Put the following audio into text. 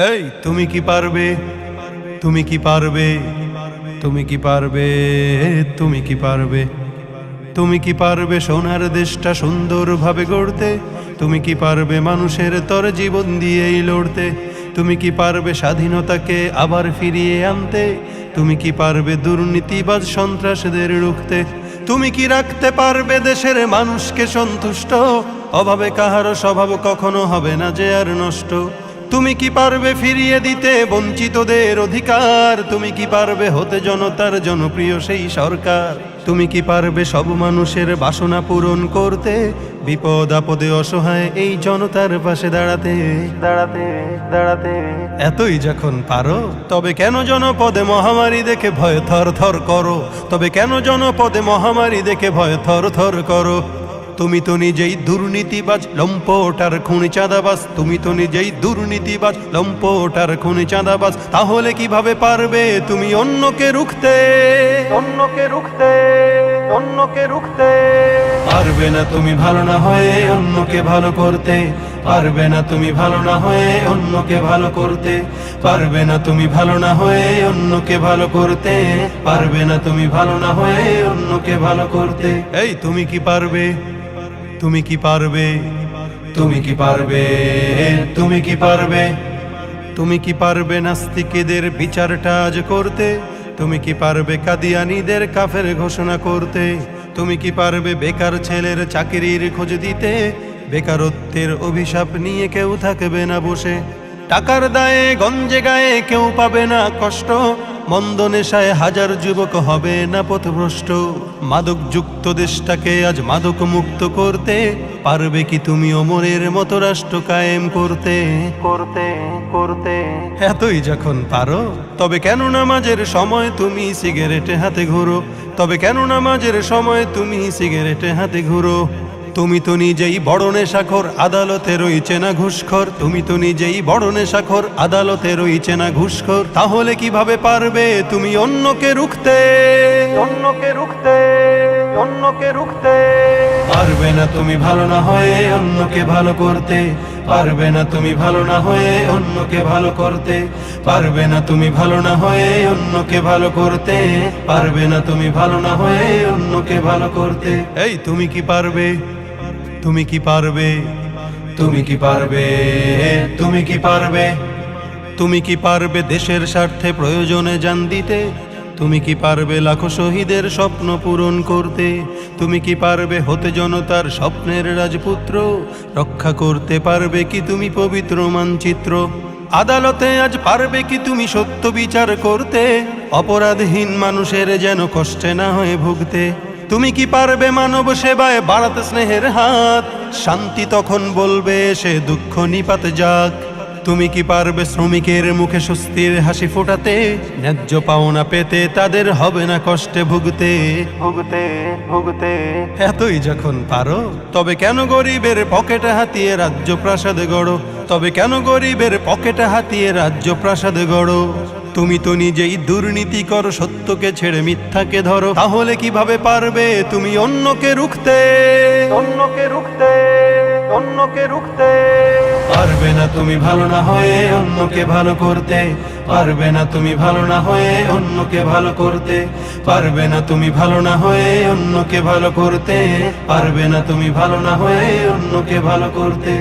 এই তুমি কি পারবে, তুমি কি পারবে, তুমি কি পারবে, তুমি কি পারবে, তুমি কি পারবে সোনার দেশটা সুন্দরভাবে গড়তে? তুমি কি পারবে মানুষের তর জীবন দিয়েই লড়তে? তুমি কি পারবে স্বাধীনতাকে আবার ফিরিয়ে আনতে? তুমি কি পারবে দুর্নীতিবাজ সন্ত্রাসীদের রুখতে? তুমি কি রাখতে পারবে দেশের মানুষকে সন্তুষ্ট? অভাবে কাহারও স্বভাব কখনো হবে না যে আর নষ্ট। তুমি কি পারবে ফিরিয়ে দিতে বঞ্চিতদের অধিকার? তুমি কি পারবে হতে জনতার জনপ্রিয় সেই সরকার? তুমি কি পারবে সব মানুষের বাসনা পূরণ করতে? বিপদ আপদে অসহায় এই জনতার পাশে দাঁড়াতে দাঁড়াতে দাঁড়াতে। এতই যখন পারো তবে কেন জনপদে মহামারী দেখে ভয় থর থর করো? তবে কেন জনপদে মহামারী দেখে ভয় থর থর করো? তুমি তো নিজেই দুর্নীতিবাজ, লম্পট আর খুনি চাঁদাবাজ। তুমি তো নিজেই দুর্নীতিবাজ, লম্পট আর খুনি চাঁদাবাজ। তাহলে কিভাবে পারবে তুমি অন্যকে রুখতে? অন্যকে রুখতে, অন্যকে রুখতে পারবে না তুমি ভালো না হয়ে অন্যকে ভালো করতে। পারবে না তুমি ভালো না হয়ে অন্যকে ভালো করতে। পারবে না তুমি ভালো না হয়ে অন্যকে ভালো করতে। পারবে না তুমি ভালো না হয়ে অন্যকে ভালো করতে। এই তুমি কি পারবে, তুমি কি পারবে, তুমি কি পারবে, তুমি কি পারবে, তুমি কি পারবে নাস্তিকদের বিচারটা আজ করতে? তুমি কি পারবে কাদিয়ানীদের কাফের ঘোষণা করতে? তুমি কি পারবে বেকার ছেলের চাকরির খোঁজ দিতে? বেকারত্বের অভিশাপ নিয়ে কেউ থাকবে না বসে। টাকার দায়ে গঞ্জে গায়ে কেউ পাবে না কষ্ট। মন্দ নেশায় হাজার যুবক হবে না পথভ্রষ্ট। মাদক যুক্ত দেশটাকে আজ মাদক মুক্ত করতে পারবে কি তুমি ওমরের মতো রাষ্ট্র কায়েম করতে? করতে করতে এতই যখন পারো তবে কেন নামাজের সময় তুমি সিগারেটে হাতে ঘুরো? তবে কেন নামাজের সময় তুমি সিগারেটে হাতে ঘুরো? তুমি তো নিজেই বড় নেশাখোর, আদালতে রয়েছে না ঘুষখোর। তুমি তো নিজেই বড় নেশাখোর, আদালতে রয়েছে না ঘুষখোর। তাহলে কিভাবে পারবে তুমি অন্যকে রুখতে? অন্যকে রুখতে, অন্যকে রুখতে পারবে না তুমি ভালো না হয়ে অন্যকে ভালো করতে। পারবে না তুমি ভালো না হয়ে অন্যকে ভালো করতে। পারবে না তুমি ভালো না হয়ে অন্যকে ভালো করতে। পারবে না তুমি ভালো না হয়ে অন্যকে ভালো করতে। এই তুমি কি পারবে, তুমি কি পারবে, তুমি কি পারবে, তুমি কি পারবে, তুমি কি পারবে দেশের স্বার্থে প্রয়োজনে জান দিতে? তুমি কি পারবে লাখো শহীদের স্বপ্ন পূরণ করতে? তুমি কি পারবে হতে জনতার স্বপ্নের রাজপুত্র? রক্ষা করতে পারবে কি তুমি পবিত্র মানচিত্র? আদালতে আজ পারবে কি তুমি সত্য বিচার করতে? অপরাধহীন মানুষের যেন কষ্টে না হয়ে ভুগতে। তুমি কি পারবে মানব সেবায় বাড়াতে স্নেহের হাত? শান্তি তখন বলবে সে দুঃখ নিপাত যাক। তুমি কি পারবে শ্রমিকের মুখে স্বস্তির হাসি ফোটাতে? ন্যায্য পাওনা পেতে তাদের হবে না কষ্টে ভুগতে ভুগতে ভুগতে। এতই যখন পারো তবে কেন গরিবের পকেটে হাতিয়ে রাজ্য প্রাসাদ গড়ো? তবে কেন গরিবের পকেটে হাতিয়ে রাজ্য প্রাসাদ গড়ো? তুমি তো নিজেই দুর্নীতি করো, সত্যকে ছেড়ে মিথ্যাকে ধরো। তাহলে কিভাবে পারবে তুমি অন্যকে রুখতে? অন্যকে রুখতে, অন্যকে রুখতে পারবে না তুমি ভালো না হয়ে অন্যকে ভালো করতে। পারবে না তুমি ভালো না হয়ে অন্যকে ভালো করতে। পারবে না তুমি ভালো না হয়ে অন্যকে ভালো করতে। পারবে না তুমি ভালো না হয়ে অন্যকে ভালো করতে।